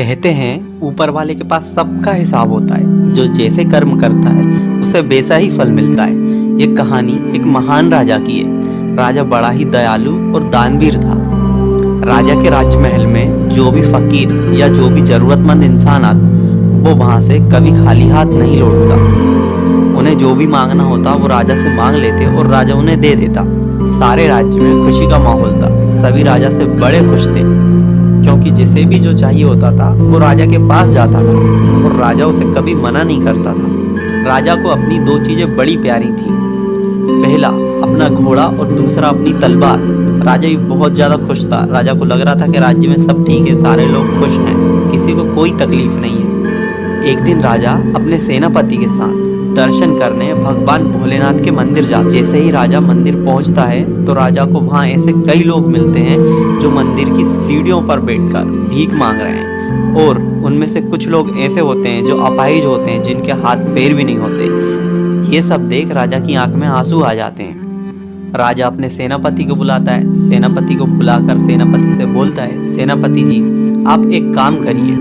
कहते हैं ऊपर वाले के पास सबका हिसाब होता है, जो जैसे कर्म करता है उसे वैसा ही फल मिलता है। ये कहानी एक महान राजा की है। राजा बड़ा ही दयालु और दानवीर था। राजा के राजमहल में जो भी फकीर या जो भी जरूरतमंद इंसान आता वो वहां से कभी खाली हाथ नहीं लौटता। उन्हें जो भी मांगना होता वो राजा से मांग लेते और राजा उन्हें दे देता। सारे राज्य में खुशी का माहौल था। सभी राजा से बड़े खुश थे, क्योंकि जिसे भी जो चाहिए होता था वो राजा के पास जाता था और राजा उसे कभी मना नहीं करता था। राजा को अपनी दो चीजें बड़ी प्यारी थी, पहला अपना घोड़ा और दूसरा अपनी तलवार। राजा भी बहुत ज्यादा खुश था। राजा को लग रहा था कि राज्य में सब ठीक है, सारे लोग खुश हैं, किसी को कोई तकलीफ नहीं है। एक दिन राजा अपने सेनापति के साथ दर्शन करने भगवान भोलेनाथ के मंदिर जा। जैसे ही राजा मंदिर पहुंचता है तो राजा को वहां ऐसे कई लोग मिलते हैं जो मंदिर की सीढ़ियों पर बैठकर भीख मांग रहे हैं, और उनमें से कुछ लोग ऐसे होते हैं जो अपाहिज होते हैं, जिनके हाथ पैर भी नहीं होते। ये सब देख राजा की आंख में आंसू आ जाते हैं। राजा अपने सेनापति को बुलाता है। सेनापति को बुलाकर सेनापति से बोलता है, सेनापति जी आप एक काम करिए,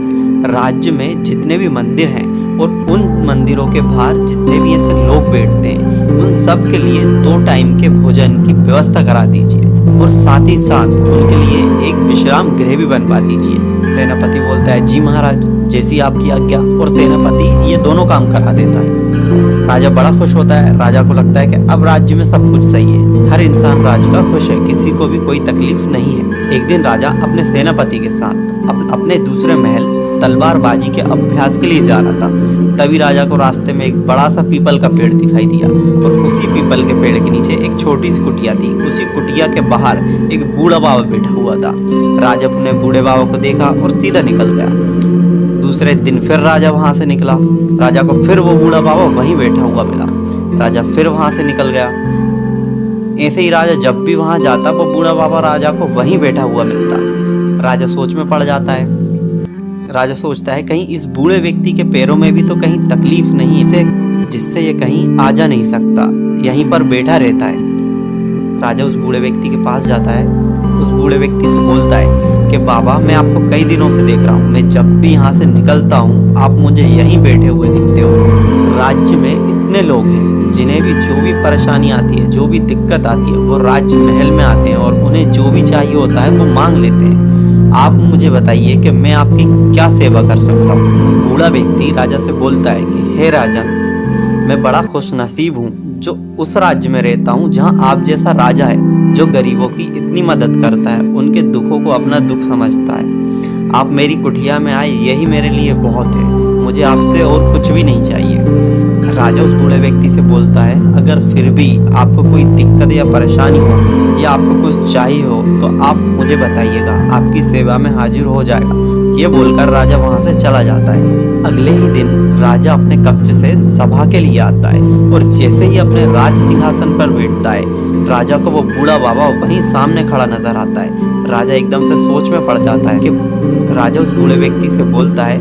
राज्य में जितने भी मंदिर हैं और उन मंदिरों के बाहर जितने भी ऐसे लोग बैठते हैं उन सब के लिए 2 टाइम के भोजन की व्यवस्था करा दीजिए, और साथ ही साथ उनके लिए एक विश्राम गृह भी बनवा दीजिए। सेनापति बोलता है, जी महाराज जैसी आपकी आज्ञा। और सेनापति ये दोनों काम करा देता है। राजा बड़ा खुश होता है। राजा को लगता है कि अब राज्य में सब कुछ सही है, हर इंसान राज्य का खुश है, किसी को भी कोई तकलीफ नहीं है। एक दिन राजा अपने सेनापति के साथ अपने दूसरे महल तलवारबाजी के अभ्यास के लिए जा रहा था। तभी राजा को रास्ते में एक बड़ा सा पीपल का पेड़ दिखाई दिया, और उसी पीपल के पेड़ के नीचे एक छोटी सी कुटिया थी। उसी कुटिया के बाहर एक बूढ़ा बाबा बैठा हुआ था। राजा अपने बूढ़े बाबा को देखा और सीधा निकल गया। दूसरे दिन फिर राजा वहां से निकला। राजा को फिर वो बूढ़ा बाबा वहीं बैठा हुआ मिला। राजा फिर वहां से निकल गया। ऐसे ही राजा जब भी वहां जाता वो बूढ़ा बाबा राजा को वहीं बैठा हुआ मिलता। राजा सोच में पड़ जाता है। राजा सोचता है कहीं इस बूढ़े व्यक्ति के पैरों में भी तो कहीं तकलीफ नहीं इसे, जिससे ये कहीं आ जा नहीं सकता, यहीं पर बैठा रहता है। राजा उस बूढ़े व्यक्ति के पास जाता है। उस बूढ़े व्यक्ति से बोलता है कि बाबा मैं आपको कई दिनों से देख रहा हूँ, मैं जब भी यहाँ से निकलता हूँ आप मुझे यहीं बैठे हुए दिखते हो। राज्य में इतने लोग हैं जिन्हें भी जो भी परेशानी आती है, जो भी दिक्कत आती है, वो राज्य महल में आते हैं और उन्हें जो भी चाहिए होता है वो मांग लेते हैं। आप मुझे बताइए कि मैं आपकी क्या सेवा कर सकता हूँ। बूढ़ा व्यक्ति राजा से बोलता है कि हे राजन, मैं बड़ा खुश नसीब हूँ जो उस राज्य में रहता हूँ जहाँ आप जैसा राजा है, जो गरीबों की इतनी मदद करता है, उनके दुखों को अपना दुख समझता है। आप मेरी कुटिया में आए यही मेरे लिए बहुत है, मुझे आपसे और कुछ भी नहीं चाहिए। राजा उस बूढ़े व्यक्ति से बोलता है, अगर फिर भी आपको कोई दिक्कत या परेशानी हो या आपको कुछ चाहिए हो तो आप मुझे बताइएगा, आपकी सेवा में हाजिर हो जाएगा। ये बोलकर राजा वहां से चला जाता है। अगले ही दिन राजा अपने कक्ष से सभा के लिए आता है, और जैसे ही अपने राज सिंहासन पर बैठता है राजा को वो बूढ़ा बाबा वहीं सामने खड़ा नजर आता है। राजा एकदम से सोच में पड़ जाता है कि राजा उस बूढ़े व्यक्ति से बोलता है,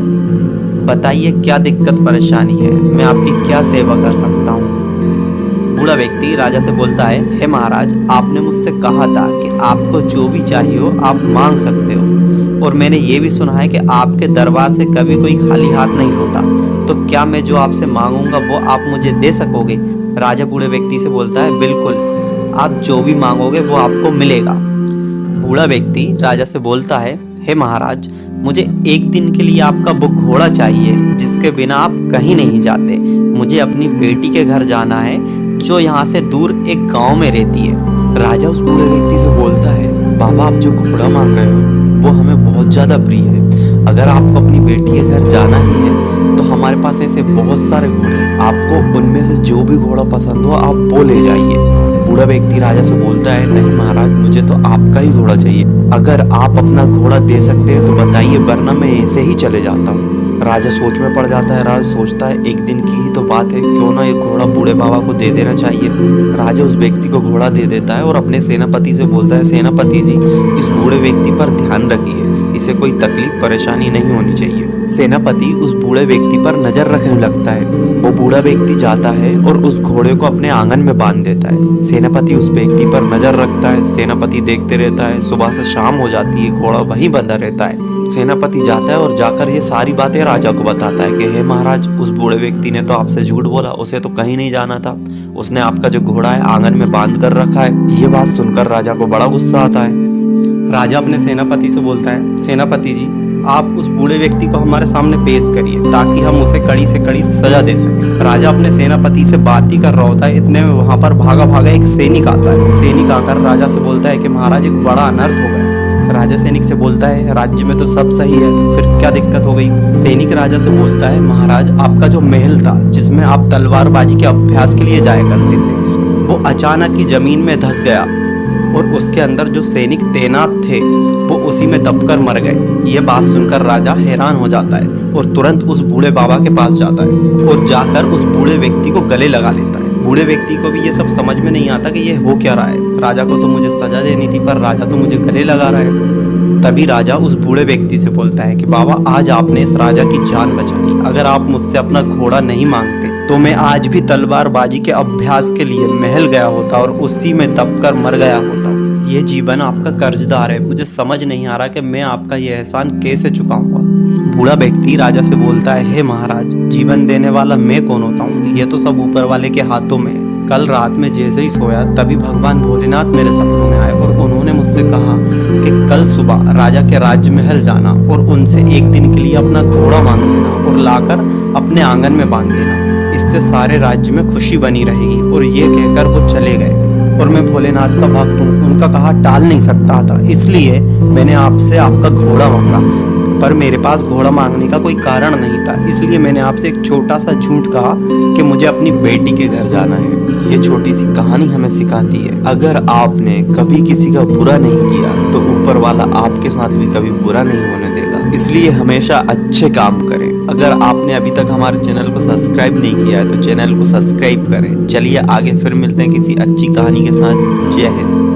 बताइए क्या दिक्कत परेशानी है, मैं आपकी क्या सेवा कर सकता हूँ। बूढ़ा व्यक्ति राजा से बोलता है, हे महाराज आपने मुझसे कहा था कि आपको जो भी चाहिए हो आप मांग सकते हो, और मैंने ये भी सुना है कि आपके दरबार से कभी कोई खाली हाथ नहीं लौटा, तो क्या मैं जो आपसे मांगूंगा वो आप मुझे दे सकोगे। राजा बूढ़े व्यक्ति से बोलता है, बिल्कुल, आप जो भी मांगोगे वो आपको मिलेगा। बूढ़ा व्यक्ति राजा से बोलता है, हे महाराज मुझे एक दिन के लिए आपका वो घोड़ा चाहिए जिसके बिना आप कहीं नहीं जाते। मुझे अपनी बेटी के घर जाना है जो यहाँ से दूर एक गांव में रहती है। राजा उस बूढ़े व्यक्ति से बोलता है, बाबा आप जो घोड़ा मांग रहे हो वो हमें बहुत ज्यादा प्रिय है। अगर आपको अपनी बेटी के घर जाना ही है तो हमारे पास ऐसे बहुत सारे घोड़े हैं, आपको उनमें से जो भी घोड़ा पसंद हो आप वो ले जाइए। बूढ़ा व्यक्ति राजा से बोलता है, नहीं महाराज मुझे तो आपका ही घोड़ा चाहिए, अगर आप अपना घोड़ा दे सकते हैं तो बताइए, वरना मैं ऐसे ही चले जाता हूँ। राजा सोच में पड़ जाता है। राजा सोचता है एक दिन की ही तो बात है, क्यों ना ये घोड़ा बूढ़े बाबा को दे देना चाहिए। राजा उस व्यक्ति को घोड़ा दे देता है और अपने सेनापति से बोलता है, सेनापति जी इस बूढ़े व्यक्ति पर ध्यान रखिए, इसे कोई तकलीफ परेशानी नहीं होनी चाहिए। सेनापति उस बूढ़े व्यक्ति पर नजर रखने लगता है। वो बूढ़ा व्यक्ति जाता है और उस घोड़े को अपने आंगन में बांध देता है। सेनापति उस व्यक्ति पर नजर रखता है। सेनापति देखते रहता है। सुबह से शाम हो जाती है, घोड़ा वहीं बंधा रहता है। सेनापति जाता है और जाकर ये सारी बातें राजा को बताता है कि हे महाराज, उस बूढ़े व्यक्ति ने तो आपसे झूठ बोला, उसे तो कहीं नहीं जाना था, उसने आपका जो घोड़ा है आंगन में बांध कर रखा है। ये बात सुनकर राजा को बड़ा गुस्सा आता है। राजा अपने सेनापति से बोलता है, सेनापति जी, आप उस बूढ़े व्यक्ति को हमारे सामने पेश करिए ताकि हम उसे कड़ी से कड़ी सजा दे सकें। राजा अपने सेनापति से बात ही कर रहा होता है, इतने में वहां पर भागा भागा एक सैनिक आता है। सैनिक आकर राजा से बोलता है कि महाराज, एक बड़ा अनर्थ हो गया। राजा सैनिक से बोलता है, राज्य में तो सब सही है, फिर क्या दिक्कत हो गई? सैनिक राजा से बोलता है, महाराज, आपका जो महल था जिसमें आप तलवारबाजी के अभ्यास के लिए जाया करते थे, वो अचानक ही जमीन में धंस गया और उसके अंदर जो सैनिक तैनात थे वो उसी में दबकर मर गए। ये बात सुनकर राजा हैरान हो जाता है और तुरंत उस बूढ़े बाबा के पास जाता है और जाकर उस बूढ़े व्यक्ति को गले लगा लेता है। बूढ़े व्यक्ति को भी ये सब समझ में नहीं आता कि ये हो क्या रहा है। राजा को तो मुझे सजा देनी थी, पर राजा तो मुझे गले लगा रहा है। तभी राजा उस बूढ़े व्यक्ति से बोलता है कि बाबा, आज आपने इस राजा की जान बचा ली। अगर आप मुझसे अपना घोड़ा नहीं मांगते तो मैं आज भी तलवारबाजी के अभ्यास के लिए महल गया होता और उसी में दबकर मर गया होता। ये जीवन आपका कर्जदार है। मुझे समझ नहीं आ रहा कि मैं आपका ये एहसान कैसे चुकाऊंगा। बूढ़ा व्यक्ति राजा से बोलता है, हे महाराज, जीवन देने वाला मैं कौन होता हूँ? ये तो सब ऊपर वाले के हाथों में है। कल रात में जैसे ही सोया तभी भगवान भोलेनाथ मेरे सपनों में आए और उन्होंने मुझसे कहा कि कल सुबह राजा के राजमहल जाना और उनसे एक दिन के लिए अपना घोड़ा मांग लेना और लाकर अपने आंगन में बांध देना। इससे सारे राज्य में खुशी बनी रहेगी। और ये कहकर वो चले गए। और मैं भोलेनाथ का भक्त हूँ, उनका कहा टाल नहीं सकता था, इसलिए मैंने आपसे आपका घोड़ा मांगा। पर मेरे पास घोड़ा मांगने का कोई कारण नहीं था, इसलिए मैंने आपसे एक छोटा सा झूठ कहा कि मुझे अपनी बेटी के घर जाना है। ये छोटी सी कहानी हमें सिखाती है, अगर आपने कभी किसी का बुरा नहीं किया तो ऊपर वाला आपके साथ भी कभी बुरा नहीं होने देगा। इसलिए हमेशा अच्छे काम करें। अगर आपने अभी तक हमारे चैनल को सब्सक्राइब नहीं किया है तो चैनल को सब्सक्राइब करें। चलिए आगे फिर मिलते हैं किसी अच्छी कहानी के साथ। जय हिंद।